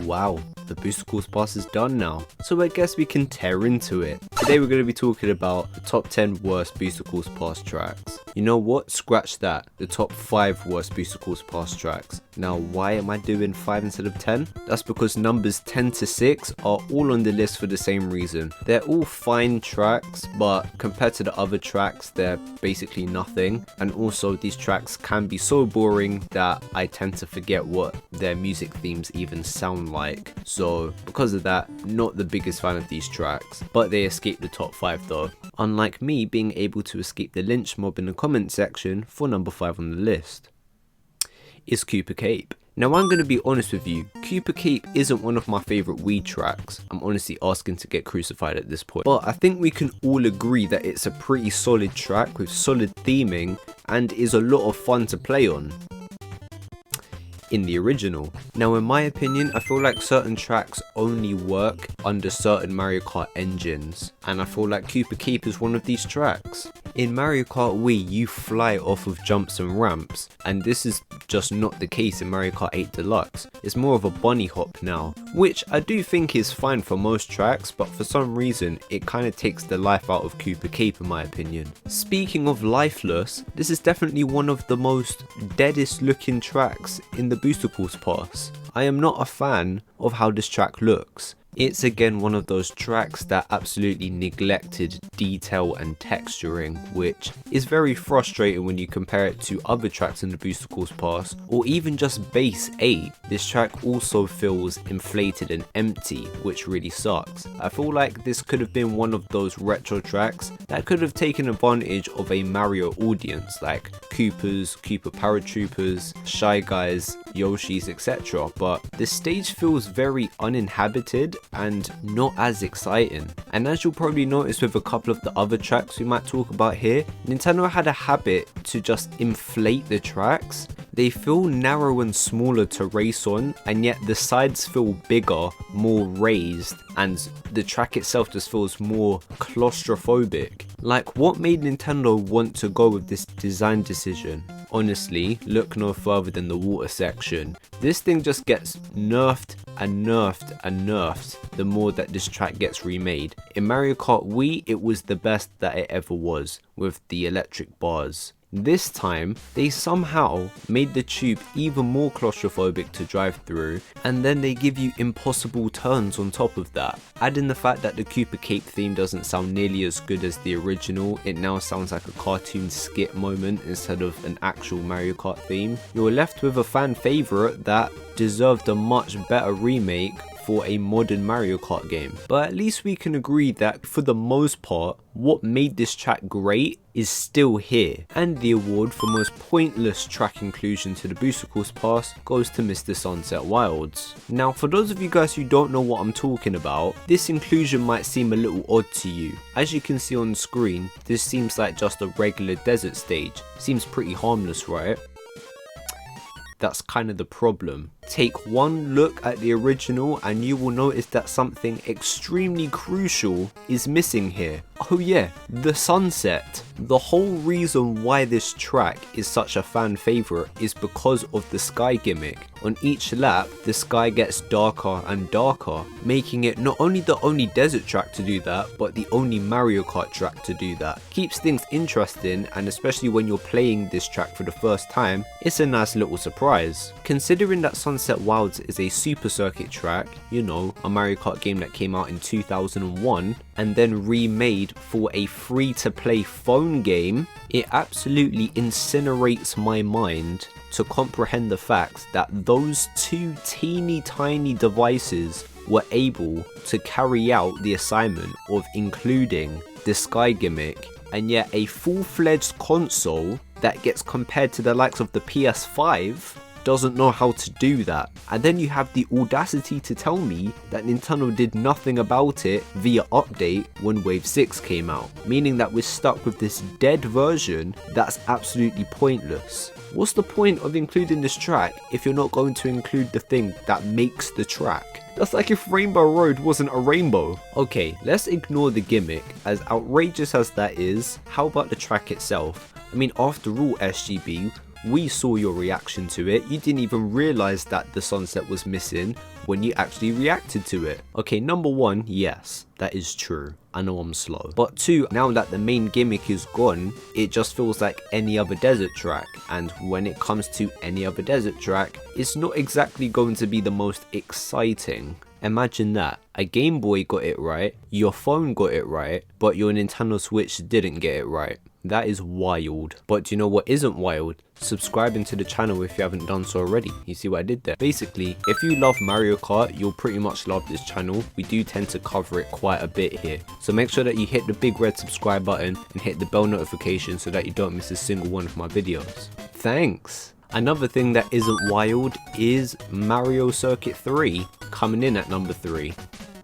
Wow, the Booster Course Pass is done now, so I guess we can tear into it. Today we're going to be talking about the top 10 worst Booster Course Pass tracks. You know what? Scratch that. The top 5 worst Booster Course Pass tracks. Now, why am I doing 5 instead of 10? That's because numbers 10 to 6 are all on the list for the same reason. They're all fine tracks, but compared to the other tracks, they're basically nothing. And also, these tracks can be so boring that I tend to forget what their music themes even sound like. So, because of that, not the biggest fan of these tracks, but they escaped the top 5 though. Unlike me being able to escape the lynch mob in the comment section for number 5 on the list. Is Cooper Cape. Now I'm going to be honest with you, Cooper Cape isn't one of my favourite weed tracks. I'm honestly asking to get crucified at this point. But I think we can all agree that it's a pretty solid track with solid theming and is a lot of fun to play on in the original. Now in my opinion, I feel like certain tracks only work under certain Mario Kart engines, and I feel like Cooper Cape is one of these tracks. In Mario Kart Wii, you fly off of jumps and ramps, and this is just not the case in Mario Kart 8 Deluxe. It's more of a bunny hop now, which I do think is fine for most tracks, but for some reason it kind of takes the life out of Cooper Cape in my opinion. Speaking of lifeless, this is definitely one of the most deadest looking tracks in the Booster Course Pass. I am not a fan of how this track looks. It's again one of those tracks that absolutely neglected detail and texturing, which is very frustrating when you compare it to other tracks in the Booster Course Pass, or even just base 8. This track also feels inflated and empty, which really sucks. I feel like this could have been one of those retro tracks that could have taken advantage of a Mario audience, like Koopas, Koopa Paratroopers, Shy Guys, Yoshis, etc. But the stage feels very uninhabited and not as exciting. And as you'll probably notice with a couple of the other tracks we might talk about here, Nintendo had a habit to just inflate the tracks. They feel narrow and smaller to race on, and yet the sides feel bigger, more raised, and the track itself just feels more claustrophobic. Like, what made Nintendo want to go with this design decision? Honestly, look no further than the water section. This thing just gets nerfed and nerfed and nerfed the more that this track gets remade. In Mario Kart Wii, it was the best that it ever was, with the electric bars. This time, they somehow made the tube even more claustrophobic to drive through, and then they give you impossible turns on top of that. Add in the fact that the Cooper Cape theme doesn't sound nearly as good as the original. It now sounds like a cartoon skit moment instead of an actual Mario Kart theme. You're left with a fan favourite that deserved a much better remake for a modern Mario Kart game. But at least we can agree that for the most part, what made this track great is still here. And the award for most pointless track inclusion to the Booster Course Pass goes to Mr. Sunset Wilds. Now for those of you guys who don't know what I'm talking about, this inclusion might seem a little odd to you. As you can see on the screen, this seems like just a regular desert stage. Seems pretty harmless, right? That's kind of the problem. Take one look at the original and you will notice that something extremely crucial is missing here. Oh yeah, the sunset. The whole reason why this track is such a fan favourite is because of the sky gimmick. On each lap, the sky gets darker and darker, making it not only the only desert track to do that, but the only Mario Kart track to do that. Keeps things interesting, and especially when you're playing this track for the first time, it's a nice little surprise. Considering that Sunset Wilds is a Super Circuit track, you know, a Mario Kart game that came out in 2001 and then remade for a free-to-play phone game, it absolutely incinerates my mind to comprehend the fact that those two teeny tiny devices were able to carry out the assignment of including the sky gimmick, and yet a full-fledged console that gets compared to the likes of the PS5 doesn't know how to do that. And then you have the audacity to tell me that Nintendo did nothing about it via update when Wave 6 came out, meaning that we're stuck with this dead version that's absolutely pointless. What's the point of including this track if you're not going to include the thing that makes the track? That's like if Rainbow Road wasn't a rainbow. Okay, let's ignore the gimmick. As outrageous as that is, how about the track itself? I mean, after all, SGB, we saw your reaction to it. You didn't even realise that the sunset was missing. when you actually reacted to it. Okay, number one, yes, that is true. I know I'm slow. But two, now that the main gimmick is gone, it just feels like any other desert track. And when it comes to any other desert track, it's not exactly going to be the most exciting. Imagine that. A Game Boy got it right, your phone got it right, but your Nintendo Switch didn't get it right. That is wild. But do you know what isn't wild? Subscribing to the channel if you haven't done so already. You see what I did there? Basically, if you love Mario Kart, you'll pretty much love this channel. We do tend to cover it quite a bit here. So make sure that you hit the big red subscribe button and hit the bell notification so that you don't miss a single one of my videos. Thanks. Another thing that isn't wild is Mario Circuit 3 coming in at number 3.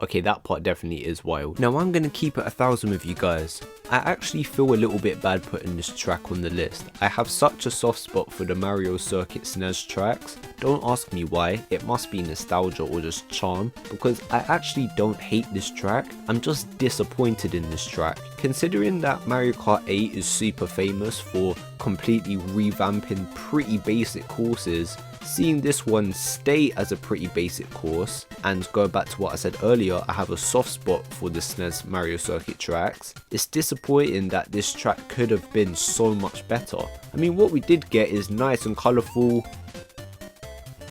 Okay, that part definitely is wild. Now I'm gonna keep it 1,000 with you guys. I actually feel a little bit bad putting this track on the list. I have such a soft spot for the Mario Circuit SNES tracks. Don't ask me why, it must be nostalgia or just charm, because I actually don't hate this track, I'm just disappointed in this track. Considering that Mario Kart 8 is super famous for completely revamping pretty basic courses, seeing this one stay as a pretty basic course, and go back to what I said earlier, I have a soft spot for the SNES Mario Circuit tracks, it's disappointing that this track could have been so much better. I mean, what we did get is nice and colourful.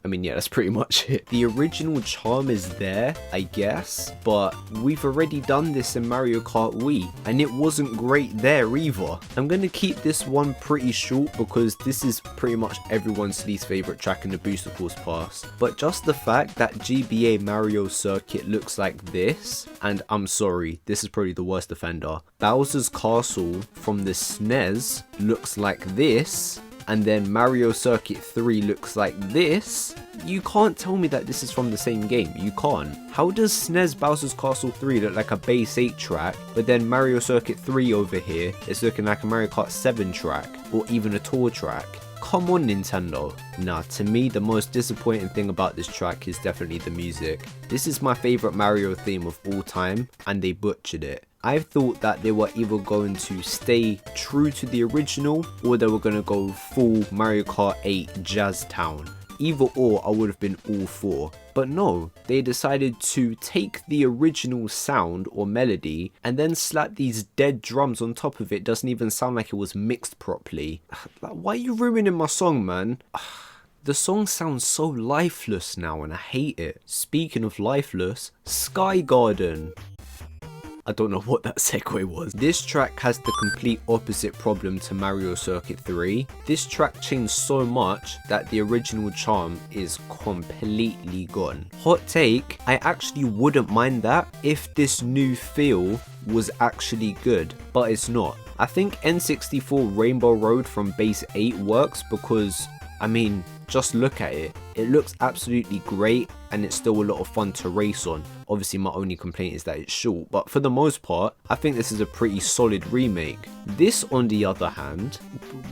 I mean, yeah, that's pretty much it. The original charm is there, I guess, but we've already done this in Mario Kart Wii, and it wasn't great there either. I'm going to keep this one pretty short because this is pretty much everyone's least favourite track in the Booster Course Pass. But just the fact that GBA Mario Circuit looks like this, and I'm sorry, this is probably the worst offender. Bowser's Castle from the SNES looks like this, and then Mario Circuit 3 looks like this. You can't tell me that this is from the same game, you can't. How does SNES Bowser's Castle 3 look like a base 8 track, but then Mario Circuit 3 over here is looking like a Mario Kart 7 track, or even a tour track? Come on, Nintendo. Nah, to me the most disappointing thing about this track is definitely the music. This is my favourite Mario theme of all time, and they butchered it. I thought that they were either going to stay true to the original, or they were going to go full Mario Kart 8 Jazz Town. Either or, I would have been all for. But no, they decided to take the original sound or melody and then slap these dead drums on top of it. Doesn't even sound like it was mixed properly. Like, why are you ruining my song, man? The song sounds so lifeless now and I hate it. Speaking of lifeless, Sky Garden. I don't know what that segue was. This track has the complete opposite problem to Mario Circuit 3. This track changed so much that the original charm is completely gone. Hot take, I actually wouldn't mind that if this new feel was actually good, but it's not. I think N64 Rainbow Road from base 8 works because, I mean, just look at it. It looks absolutely great and it's still a lot of fun to race on. Obviously my only complaint is that it's short, but for the most part, I think this is a pretty solid remake. This on the other hand,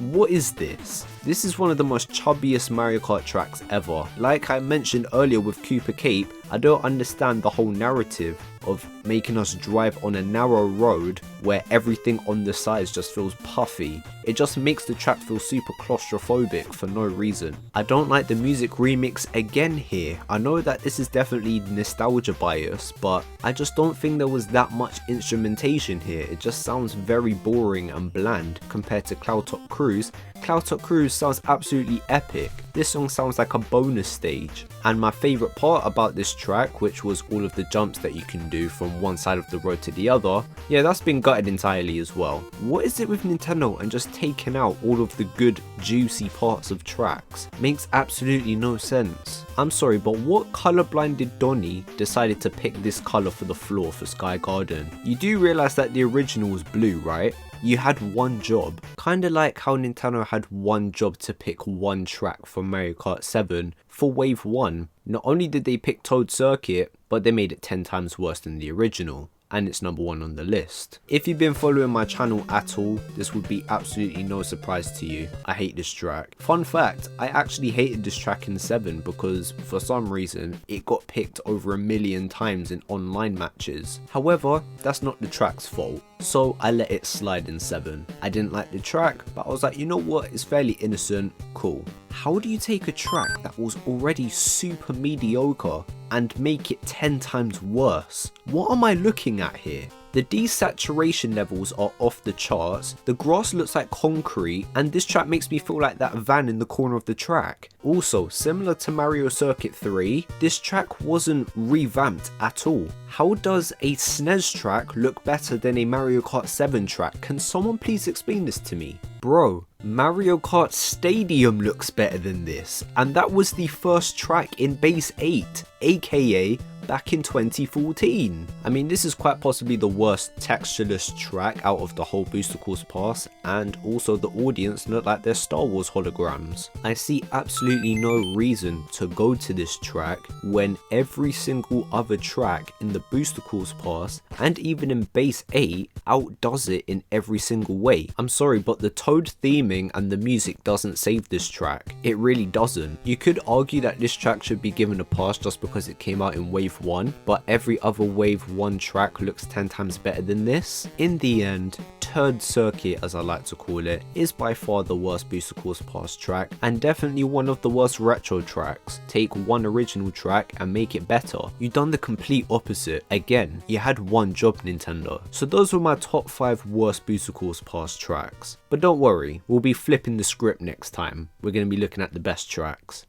what is this? This is one of the most chubbiest Mario Kart tracks ever. Like I mentioned earlier with Cooper Cape, I don't understand the whole narrative of making us drive on a narrow road where everything on the sides just feels puffy. It just makes the track feel super claustrophobic for no reason. I don't like the music remix again here. I know that this is definitely nostalgia bias, but I just don't think there was that much instrumentation here. It just sounds very boring and bland compared to Cloud Top Cruise. Cloud Top Cruise sounds absolutely epic. This song sounds like a bonus stage. And my favourite part about this track, which was all of the jumps that you can do from one side of the road to the other, yeah, that's been gutted entirely as well. What is it with Nintendo and just taking out all of the good juicy parts of tracks? Makes absolutely no sense. I'm sorry, but what colour-blinded Donnie decided to pick this colour for the floor for Sky Garden? You do realise that the original was blue, right? You had one job. Kinda like how Nintendo had one job to pick one track for Mario Kart 7 for Wave 1. Not only did they pick Toad Circuit, but they made it 10 times worse than the original. And it's number 1 on the list. If you've been following my channel at all, this would be absolutely no surprise to you. I hate this track. Fun fact, I actually hated this track in 7 because for some reason it got picked over 1 million times in online matches. However, that's not the track's fault, so I let it slide in 7. I didn't like the track, but I was like, you know what, it's fairly innocent, cool. How do you take a track that was already super mediocre and make it 10 times worse? What am I looking at here? The desaturation levels are off the charts, the grass looks like concrete, and this track makes me feel like that van in the corner of the track. Also, similar to Mario Circuit 3, this track wasn't revamped at all. How does a SNES track look better than a Mario Kart 7 track? Can someone please explain this to me? Bro, Mario Kart Stadium looks better than this, and that was the first track in Base 8, aka back in 2014. I mean, this is quite possibly the worst textureless track out of the whole Booster Course Pass, and also the audience look like they're Star Wars holograms. I see absolutely no reason to go to this track when every single other track in the Booster Course Pass, and even in Base 8, outdoes it in every single way. I'm sorry, but the Toad theming and the music doesn't save this track. It really doesn't. You could argue that this track should be given a pass just because it came out in Wave 1, but every other Wave 1 track looks 10 times better than this. In the end, Turd Circuit, as I like to call it, is by far the worst Booster Course Pass track, and definitely one of the worst retro tracks. Take one original track and make it better. You've done the complete opposite. Again, you had one job, Nintendo. So those were my top 5 worst Booster Course Pass tracks. But don't worry, we'll be flipping the script next time. We're going to be looking at the best tracks.